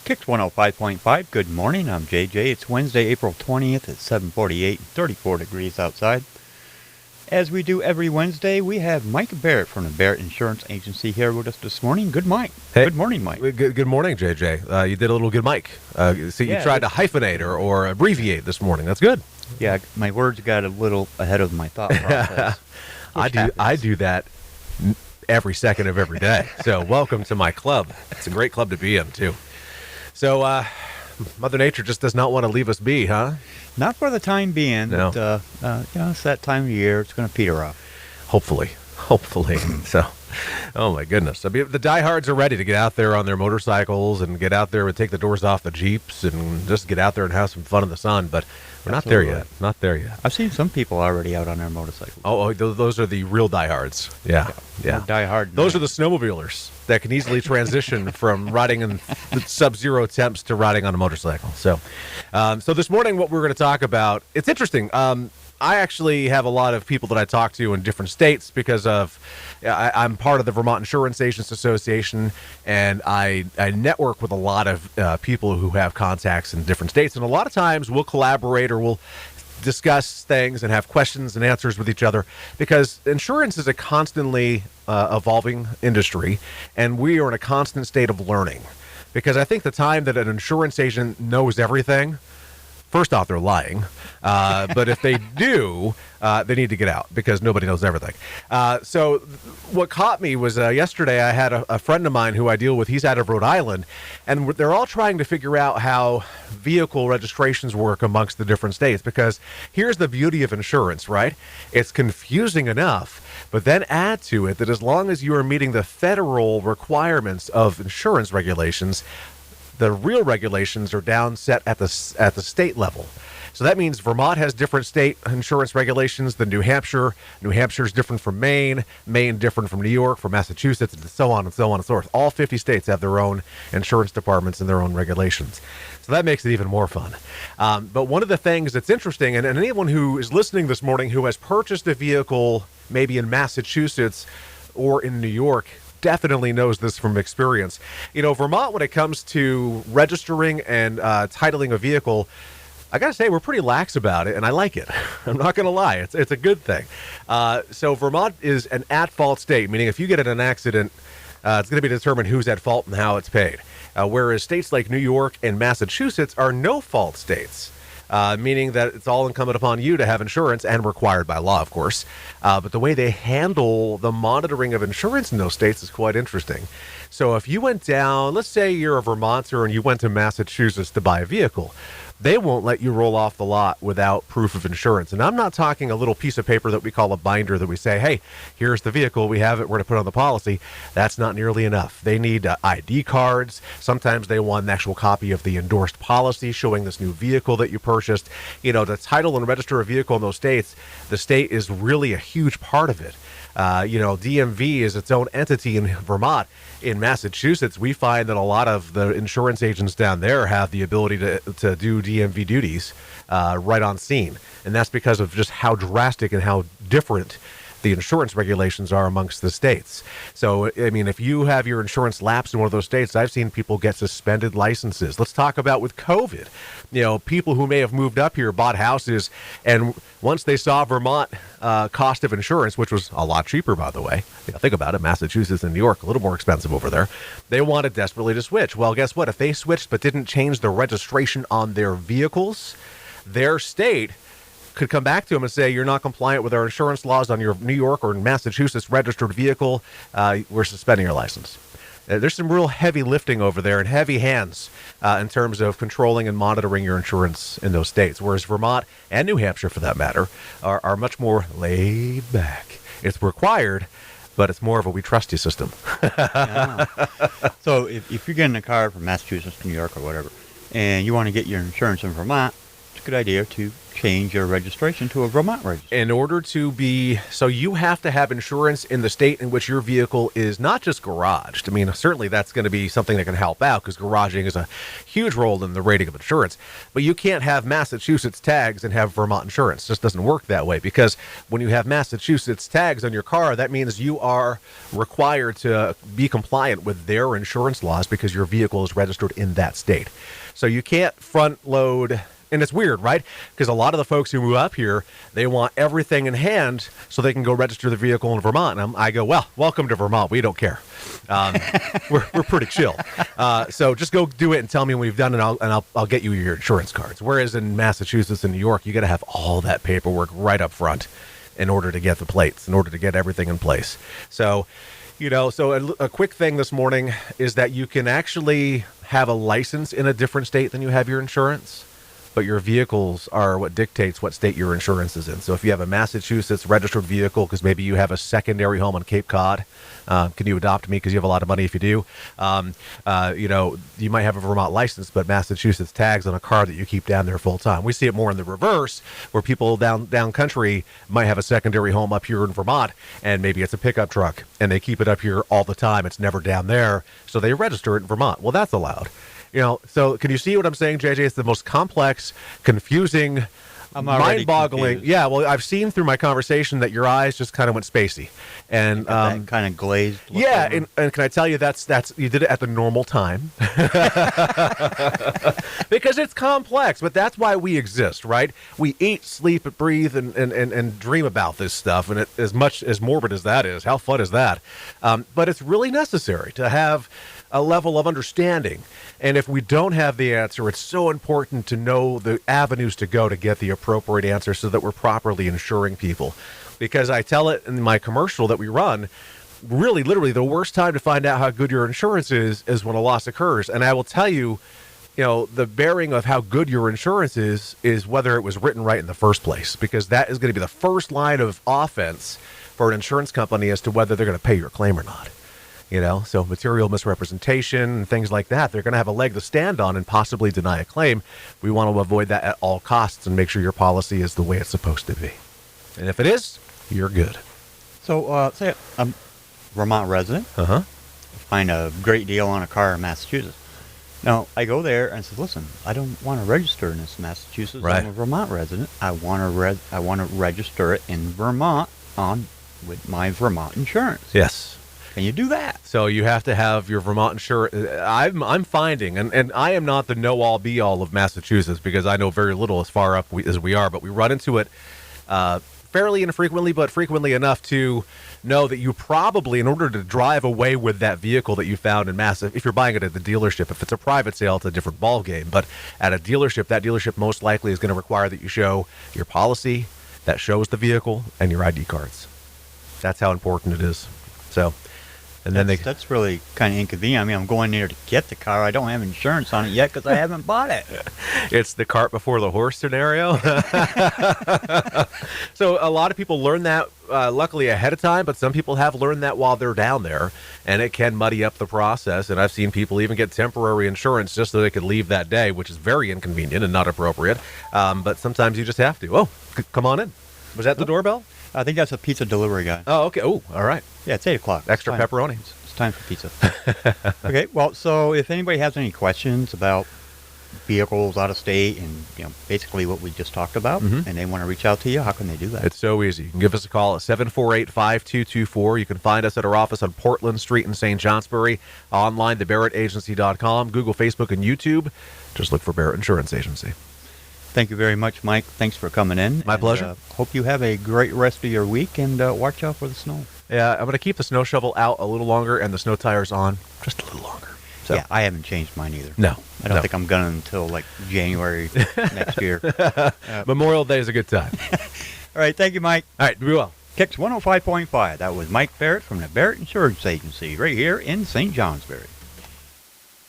Kicks 105.5. Good morning. I'm JJ. It's Wednesday, April 20th at 7:48 and 34 degrees outside. As we do every Wednesday, we have Mike Barrett from the Barrett Insurance Agency here with us this morning. Good Mike. Hey, good morning, Mike. Good morning, JJ. You did a little good, Mike. You tried to hyphenate or abbreviate this morning. That's good. Yeah, my words got a little ahead of my thought process. I do that every second of every day. So welcome to my club. It's a great club to be in, too. So Mother Nature just does not want to leave us be, huh? Not for the time being. No. But, it's that time of year. It's going to peter off. Hopefully. So, oh my goodness. I mean, the diehards are ready to get out there on their motorcycles and get out there and take the doors off the Jeeps and just get out there and have some fun in the sun. But we're not there yet. Not there yet. I've seen some people already out on their motorcycles. Oh, those are the real diehards. Yeah. Diehard. Those are the snowmobilers that can easily transition from riding in the sub-zero temps to riding on a motorcycle. So this morning, what we're going to talk about, it's interesting. I actually have a lot of people that I talk to in different states because I'm part of the Vermont Insurance Agents Association, and I network with a lot of people who have contacts in different states. And a lot of times we'll collaborate or we'll discuss things and have questions and answers with each other because insurance is a constantly evolving industry, and we are in a constant state of learning. Because I think the time that an insurance agent knows everything, first off, they're lying. But if they do, they need to get out because nobody knows everything. So what caught me was yesterday I had a friend of mine who I deal with. He's out of Rhode Island, and they're all trying to figure out how vehicle registrations work amongst the different states. Because here's the beauty of insurance, right? It's confusing enough. But then add to it that as long as you are meeting the federal requirements of insurance regulations, the real regulations are down set at the state level. So that means Vermont has different state insurance regulations than New Hampshire. New Hampshire is different from Maine. Maine different from New York, from Massachusetts, and so on and so on and so forth. All 50 states have their own insurance departments and their own regulations. So that makes it even more fun. But one of the things that's interesting, and anyone who is listening this morning who has purchased a vehicle maybe in Massachusetts or in New York, definitely knows this from experience. You know, Vermont, when it comes to registering and titling a vehicle, I got to say, we're pretty lax about it, and I like it. I'm not going to lie. It's a good thing. So Vermont is an at-fault state, meaning if you get in an accident, it's going to be determined who's at fault and how it's paid. Whereas states like New York and Massachusetts are no-fault states. Meaning that it's all incumbent upon you to have insurance, and required by law, of course. But the way they handle the monitoring of insurance in those states is quite interesting. So if you went down, let's say you're a Vermonter and you went to Massachusetts to buy a vehicle, they won't let you roll off the lot without proof of insurance. And I'm not talking a little piece of paper that we call a binder that we say, hey, here's the vehicle, we have it, we're going to put it on the policy. That's not nearly enough. They need ID cards. Sometimes they want an actual copy of the endorsed policy showing this new vehicle that you purchased. You know, to title and register a vehicle in those states, the state is really a huge part of it. DMV is its own entity in Vermont. In Massachusetts, we find that a lot of the insurance agents down there have the ability to do DMV duties right on scene. And that's because of just how drastic and how different the insurance regulations are amongst the states. So, I mean, if you have your insurance lapse in one of those states, I've seen people get suspended licenses. Let's talk about with COVID. You know, people who may have moved up here, bought houses, and once they saw Vermont cost of insurance, which was a lot cheaper, by the way. Think about it. Massachusetts and New York, a little more expensive over there. They wanted desperately to switch. Well, guess what? If they switched but didn't change the registration on their vehicles, their state could come back to them and say, you're not compliant with our insurance laws on your New York or Massachusetts registered vehicle. We're suspending your license. There's some real heavy lifting over there and heavy hands in terms of controlling and monitoring your insurance in those states, whereas Vermont and New Hampshire, for that matter, are much more laid back. It's required, but it's more of a we trust you system. Yeah. So if you're getting a car from Massachusetts, New York, or whatever, and you want to get your insurance in Vermont, it's a good idea to change your registration to a Vermont registration. In order to be, so you have to have insurance in the state in which your vehicle is not just garaged. I mean, certainly that's going to be something that can help out because garaging is a huge role in the rating of insurance. But you can't have Massachusetts tags and have Vermont insurance. It just doesn't work that way because when you have Massachusetts tags on your car, that means you are required to be compliant with their insurance laws because your vehicle is registered in that state. So you can't front load. And it's weird, right? Because a lot of the folks who move up here, they want everything in hand so they can go register the vehicle in Vermont. And I go, well, welcome to Vermont. We don't care. We're pretty chill. So just go do it and tell me when you've done it, and I'll get you your insurance cards. Whereas in Massachusetts and New York, you got to have all that paperwork right up front in order to get the plates, in order to get everything in place. So, a quick thing this morning is that you can actually have a license in a different state than you have your insurance. But your vehicles are what dictates what state your insurance is in. So if you have a Massachusetts registered vehicle, because maybe you have a secondary home on Cape Cod, can you adopt me because you have a lot of money if you do? You might have a Vermont license, but Massachusetts tags on a car that you keep down there full time. We see it more in the reverse, where people down country might have a secondary home up here in Vermont, and maybe it's a pickup truck, and they keep it up here all the time. It's never down there, so they register it in Vermont. Well, that's allowed. So can you see what I'm saying, JJ? It's the most complex, confusing, mind-boggling. Confused. Yeah, well, I've seen through my conversation that your eyes just kind of went spacey, and that kind of glazed look yeah, over. and can I tell you that's you did it at the normal time because it's complex, but that's why we exist, right? We eat, sleep, breathe, and dream about this stuff, and as much as morbid as that is, how fun is that? But it's really necessary to have a level of understanding. And if we don't have the answer, it's so important to know the avenues to go to get the appropriate answer so that we're properly insuring people. Because I tell it in my commercial that we run, really, literally, the worst time to find out how good your insurance is when a loss occurs. And I will tell you, the bearing of how good your insurance is whether it was written right in the first place. Because that is going to be the first line of offense for an insurance company as to whether they're going to pay your claim or not. So material misrepresentation and things like that, they're going to have a leg to stand on and possibly deny a claim. We want to avoid that at all costs and make sure your policy is the way it's supposed to be. And if it is, you're good. So, say I'm a Vermont resident. Find a great deal on a car in Massachusetts. Now, I go there and say, listen, I don't want to register in this Massachusetts. Right. I'm a Vermont resident. I want to register it in Vermont with my Vermont insurance. Yes. Can you do that? So you have to have your Vermont insurance. I'm finding, and I am not the know-all, be-all of Massachusetts because I know very little as far up as we are, but we run into it fairly infrequently, but frequently enough to know that you probably, in order to drive away with that vehicle that you found in Mass, if you're buying it at the dealership, if it's a private sale, it's a different ball game. But at a dealership, that dealership most likely is going to require that you show your policy that shows the vehicle and your ID cards. That's how important it is. So. And then that's really kind of inconvenient. I mean, I'm going there to get the car. I don't have insurance on it yet because I haven't bought it. It's the cart before the horse scenario. So a lot of people learn that luckily ahead of time, but some people have learned that while they're down there, and it can muddy up the process. And I've seen people even get temporary insurance just so they could leave that day, which is very inconvenient and not appropriate. But sometimes you just have to. Oh, come on in. Was that the doorbell? I think that's a pizza delivery guy. Oh, okay. Oh, all right. Yeah, it's 8 o'clock. Extra pepperoni. It's time for pizza. Okay, well, so if anybody has any questions about vehicles out of state and basically what we just talked about, and they want to reach out to you, how can they do that? It's so easy. You can give us a call at 748-5224. You can find us at our office on Portland Street in St. Johnsbury, online, thebarrettagency.com, Google, Facebook, and YouTube. Just look for Barrett Insurance Agency. Thank you very much, Mike. Thanks for coming in. My pleasure. Hope you have a great rest of your week, and watch out for the snow. Yeah, I'm going to keep the snow shovel out a little longer and the snow tires on just a little longer. So. Yeah, I haven't changed mine either. No. I don't think I'm going to until like January next year. Memorial Day is a good time. All right, thank you, Mike. All right, be well. Kicks 105.5. That was Mike Barrett from the Barrett Insurance Agency right here in St. Johnsbury.